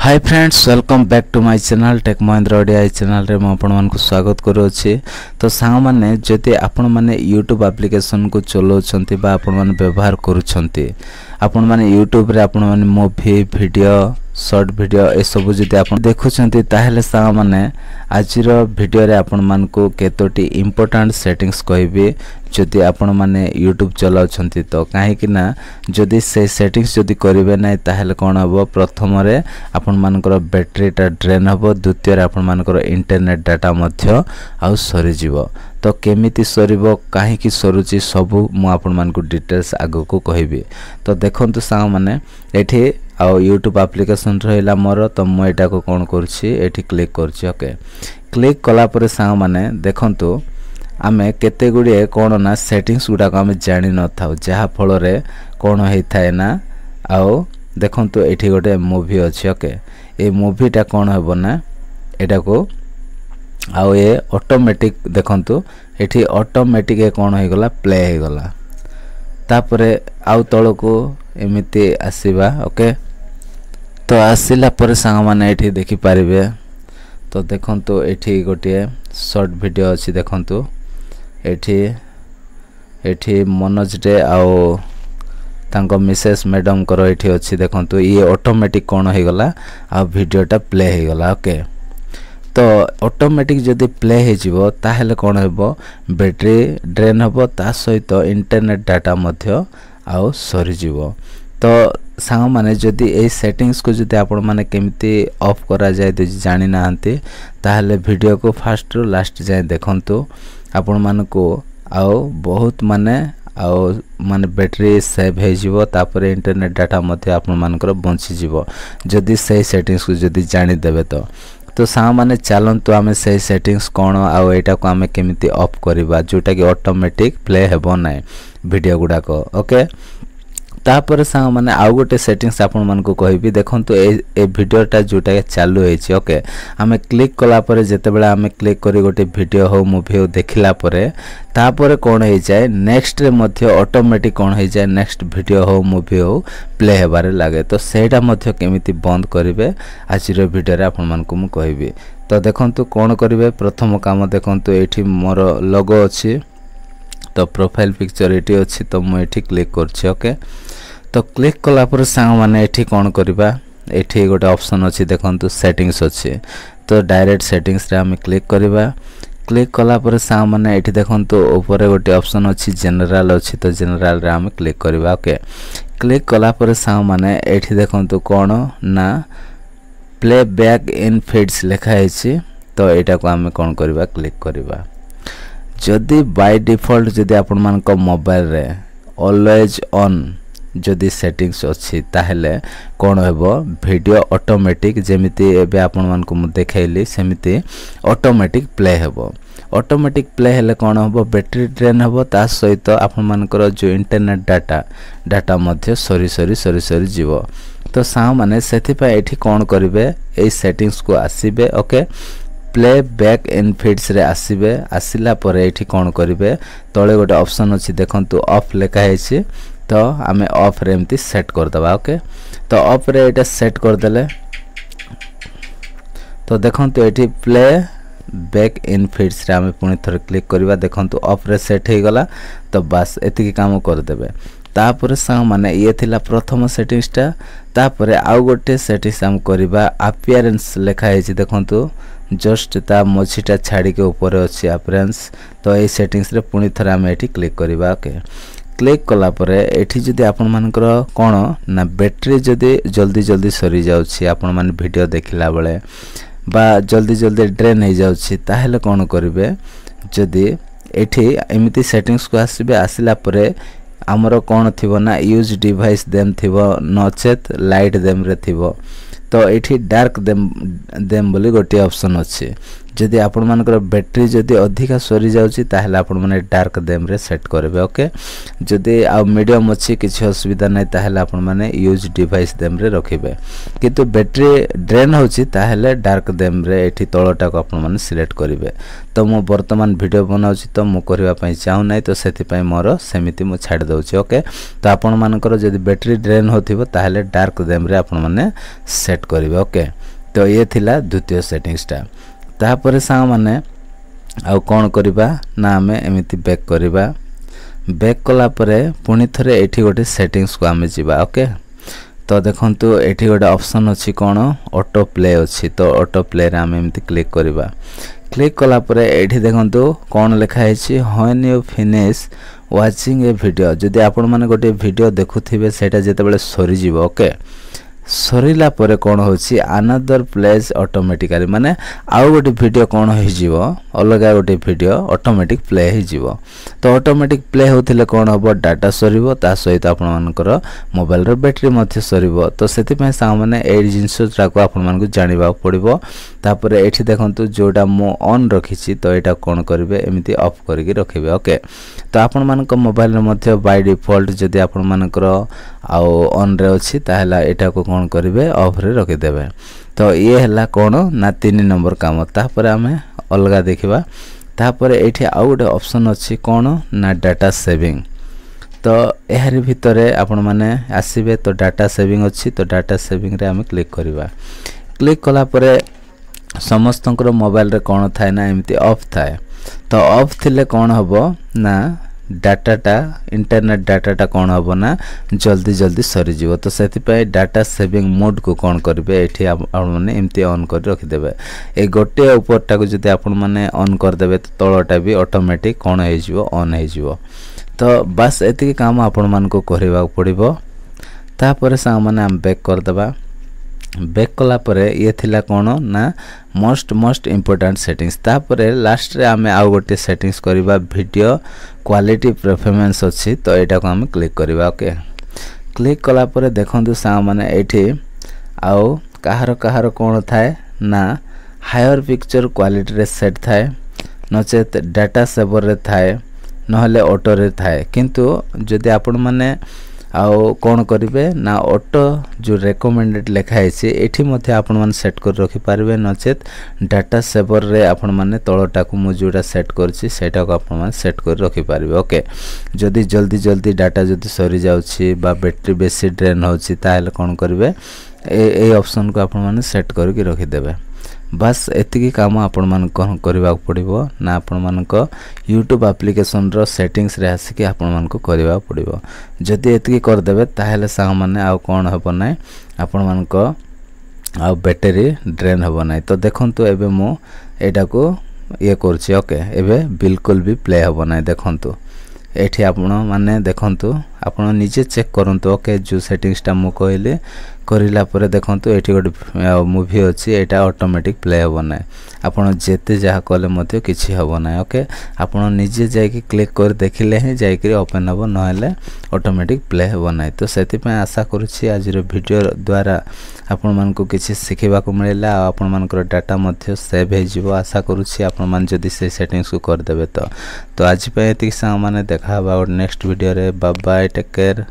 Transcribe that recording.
Hi friends welcome back to my channel Tech Mahindra Odia channel रे मैं आपण मान को स्वागत करूछि। तो सांग माने जति आपण माने YouTube एप्लीकेशन को चलाउछंती बा आपण माने व्यवहार करूछंती आपण माने YouTube रे आपण माने मूवी वीडियो शॉर्ट वीडियो ए सब जति आपण देखुछंती ताहेले सांग माने आजिर वीडियो रे आपण मान को केतोटी इंपोर्टेंट सेटिंग्स कहबी जदि आपण माने YouTube चलाउछंती तो काहे कि ना जदि से सेटिंग्स जदि करिवे नै ताहेले कोन हबो प्रथम रे आपण मानकर बैटरी टा ड्रेन हबो द्वितीय रे आपण मानकर इंटरनेट डाटा मध्य आउ सरी जीवो। तो केमिति सरीबो काहे कि सरुची सब मु आपण मान को डिटेल्स आगो को कहबी। तो देखंतु सांग माने एठी आउ YouTube एप्लीकेशन रहला मोर तो मु एटा को कोन करछि एठी क्लिक करछि। ओके क्लिक कला परे सांग माने देखंतु आमे केते गुडे कोन ना सेटिंग्स गुडा को आमे जानि न थाउ जहा फल रे कोन हेइ थाए ना आउ देखंतु एठी गोटे मूवी अछि। ओके ए मूवीटा कोन हेबो ना एटा को आउ ए ऑटोमेटिक देखंतु एठी ऑटोमेटिक ए कोन हे गला प्ले हे गला तापरे आउ तळ को एमिति आसीबा। ओके तो आसिला पर सांग माने एठी देखि पारिबे। तो देखंतु एठी गोटे शॉर्ट वीडियो अछि देखंतु एठी मनोज डे आउ तांको मिसेस मैडम करो एठी अछि देखंतु ये ऑटोमेटिक कोन हे गला आ वीडियोटा प्ले हे गला। ओके तो ऑटोमेटिक जदि प्ले हे जिवो ताहेले कोन हेबो बैटरी ड्रेन हेबो ता सहित इंटरनेट डाटा मध्य आउ सरी जिवो। तो सांग माने जदि ए सेटिंग्स को जदि आपण माने केमिति ऑफ करा जाय त जानि नाहंती ताहेले वीडियो को फर्स्ट रु लास्ट जाय देखंतु आपण मान को आउ बहुत माने बैटरी सेव हे जिवो तापरे इंटरनेट डाटा मध्य आपण मानकर बंची जिवो जदि से सेटिंग्स को जदि जानि देबे तो सांग माने चलंतु आमे से सेटिंग्स कोन आउ एटा को आमे केमिति ऑफ करबा जोटा कि ऑटोमेटिक प्ले हेबो नै वीडियो गुडा को। ओके तापर सांग माने आउ गोटे सेटिंग्स आपण मान को कहबी देखंतु ए वीडियोटा जोटा के चालू हेछि। ओके आमे क्लिक कला परे जते बेला आमे क्लिक करी गोटे वीडियो हो मूवी हो देखिला परे तापर कोन हे जाय नेक्स्ट रे मध्य ऑटोमेटिक कोन हे जाय नेक्स्ट वीडियो हो मूवी हो प्ले हेबारे लागे। तो सेटा मध्य केमिति बंद करिवे आजिर वीडियो रे आपण मान को मु कहबी। तो देखंतु कोन करिवे प्रथम काम देखंतु एठी मोर लोगो अछि तो प्रोफाइल पिक्चर एठी अछि तो मु एठी क्लिक करछि। ओके तो क्लिक कला पर सांग माने एठी कोन करबा एठी गोटे ऑप्शन अछि देखंतु सेटिंग्स अछि तो डायरेक्ट सेटिंग्स रे हम क्लिक करबा। क्लिक कला पर सांग माने एठी देखंतु ऊपर गोटे ऑप्शन अछि जनरल अछि तो जनरल रे हम क्लिक करबा। ओके क्लिक कला पर सांग माने एठी देखंतु कोन ना प्ले बैक इन फीड्स लिखा अछि तो एटा को हम कोन करबा क्लिक करबा। जदि बाय डिफॉल्ट जदि आपण मान को मोबाइल रे ऑलवेज ऑन जदि सेटिंग्स अछि ताहेले कोन हेबो वीडियो ऑटोमेटिक जेमिति एबे आपण मान को मु देखाइली सेमिति ऑटोमेटिक प्ले हेबो। ऑटोमेटिक प्ले हेले कोन हेबो बैटरी ड्रेन हेबो ता सहित आपण मानकर जो इंटरनेट डाटा मध्य सरी जीवो। तो सांग माने सेथि पय एठी कोन करिवे ए सेटिंग्स को आसीबे। Okay play back in feeds रे आसीबे आसिला परे एठी कोन करिवे तळे गोटे ऑप्शन अछि देखंतु ऑफ लेखा हेछि तो आमे ऑफ रे एमती सेट कर दबा। ओके तो ऑफ रे एटा सेट कर देले तो देखंतु एठी प्ले बैक इन फीड्स रे आमे पुनी थर क्लिक करबा देखंतु ऑफ रे सेट हे गला। तो बस एतिकी काम कर देबे। तापर सांग माने ये थिला प्रथम सेटिंग्स टा तापर आउ गोटे सेटिंग्स हम करबा अपीयरेंस लेखा हेछि देखंतु जस्ट ता मछीटा छाडी के ऊपर अछि अपीयरेंस तो ए सेटिंग्स रे पुनी थर आमे एठी क्लिक करबा। ओके क्लिक कला परे एठी जदि आपण मानकर कोन ना बैटरी जदि जल्दी सरी जाउछि आपण मान वीडियो देखिला बेले बा जल्दी ड्रेन हे जाउछि ताहेले कोन करिवे जदि एठी एमिति सेटिंग्स को आसीबे आसिला परे हमरो कोन थिबो ना यूज डिवाइस देम थिबो नचेत लाइट देम रे थिबो तो एठी डार्क देम बोली गोटे ऑप्शन अछि जदि आपण मानकर बैटरी जदि अधिका सरी जाउची ताहले आपण माने डार्क थीम रे सेट करबे ओके जदि आ मीडियम अछि किछि असुविधा नै ताहले आपण माने यूज डिवाइस थीम रे रखिबे किंतु बैटरी ड्रेन होची ताहले डार्क थीम रे एठी तळटा को आपण माने सिलेक्ट करिवे तो मो वर्तमान वीडियो बनाउची तो मो करबा पई चाहू नै तो सेति पई मोर सेमिति मो छाड़ दउची ओके तो आपण मानकर जदि बैटरी ड्रेन होथिबो ताहले डार्क थीम रे आपण माने सेट करिवे ओके तो ये थिला द्वितीय सेटिंग्स ता तापरे सांग माने आउ कोन करबा ना हमें एमिति बैक करबा बैक कला परे पुनी थरे एठी गोटे सेटिंग्स को हमें जीवा ओके तो देखंतु एठी गोटे ऑप्शन अछि कोन ऑटो प्ले अछि तो ऑटो प्ले रे हमें एमिति क्लिक करबा क्लिक कला परे एठी देखंतु कोन लिखा हैछि when you finish watching a video जदि आपण माने गोटे वीडियो देखुथिबे सेटा जेतेबेले सरी जीवो ओके सरीला परे कोन होछि अनदर प्लेस ऑटोमेटिकली माने आउ गोटे वीडियो कोन होई जीवो अलगा गोटे वीडियो ऑटोमेटिक प्ले होई जीवो तो ऑटोमेटिक प्ले होथिले कोन होबो डाटा सरीबो ता सहित आपण मानकर मोबाइल रो बैटरी मध्ये सरीबो तो सेति पय सा माने ए जिंसटा को आपण मानकु जानिबा पड़िबो तापरे एठी देखंतु जोडा मो ऑन रखिछि तो एटा कोन करबे एमिति ऑफ करके रखिबे ओके तो आपण मानक मोबाइल रे मध्ये बाय डिफॉल्ट जदि आपण मानकर आउ ऑन रे अछि ताहला एटा को कोन करिवे ऑफ रे रखि देबे तो ये हला कोन ना 3 नंबर काम तापरे हमें अलगा देखिबा तापरे एठी आउ गोटे ऑप्शन अछि कोन ना डाटा सेविंग तो एहरी भितरे आपण माने आसीबे तो डाटा सेविंग अछि तो डाटा सेविंग रे हम क्लिक करबा क्लिक कला परे समस्तंकर मोबाइल रे कोन थाय ना एमती ऑफ थाय तो ऑफ थिले कोन हबो ना डाटाटा इंटरनेट डाटाटा कोन हबो ना जल्दी जल्दी सरी जीवो तो सेति पय डाटा सेविंग मोड को कोन करबे एठी आपण माने एमती ऑन कर रखि देबे ए गोटे ऊपरटा को जदि आपण माने ऑन कर देबे तो तळटा भी ऑटोमेटिक कोन हे जीवो ऑन हे जीवो तो बस एति काम आपण मान को करबा पड़िबो तापरे सा माने हम बैक कर देबा बैक कला परे ये थिला कोन ना मोस्ट इंपोर्टेंट सेटिंग्स तापरे लास्ट रे हमें आउ गोटे सेटिंग्स करबा वीडियो क्वालिटी परफॉर्मेंस अछि तो एटा को हम क्लिक करबा ओके क्लिक कला परे देखंतु सा माने एठी आउ काहार कोन थाए ना हायर पिक्चर क्वालिटी रे सेट थाए नचेत डाटा सेवर रे थाए नहले ऑटो रे थाए किंतु जदि आपण माने आउ कोन करिवे ना ऑटो जो रेकमेंडेड लिखा है एठी मध्ये आपण मान सेट कर रखि पारबे नचेत डाटा सेवर रे आपण माने तळटा को मु जोटा सेट करछि सेटा को आपण मान सेट कर रखि पारबे ओके जदि जल्दी डाटा जदि सरी जाउछि बा बैटरी बेसी ड्रेन होछि ताले कोन करिवे ए ऑप्शन को आपण माने सेट करके रखि देबे बस एतिकी काम आपण मान कोन करबा पड़िबो ना आपण मान को YouTube एप्लीकेशन रो सेटिंग्स रे आसी कि आपण मान को करबा पड़िबो जदि एतिकी कर देबे ताहेले सा माने आ कोन हबो नै आपण मान को आ बैटरी ड्रेन हबो नै तो देखंतु एबे मो एटा को ये करछि ओके एबे बिल्कुल भी प्ले हबो नै देखंतु एठी आपण माने देखंतु आपण निजे चेक करंतु ओके जो सेटिंग्स ता मु कहले करिला परे देखंतु एठी गोटे मूवी अछि एटा ऑटोमेटिक प्ले हबो नै आपण जेते जहा कले मध्ये किछि हबो नै ओके आपण निजे जाय कि क्लिक कर देखिले हे जाय कि ओपन हबो नहले ऑटोमेटिक प्ले हबो नै तो सेति पे आशा करूछि आज रो वीडियो द्वारा आपण मान को किछि सिखिबा को मिलेला आपण मान को डाटा मध्ये सेव हे जिवो आशा करूछि आपण मान जदी से सेटिंग्स को कर देबे तो आज पे एति सा माने देखा नेक्स्ट वीडियो रे बाय बाय टेक केयर।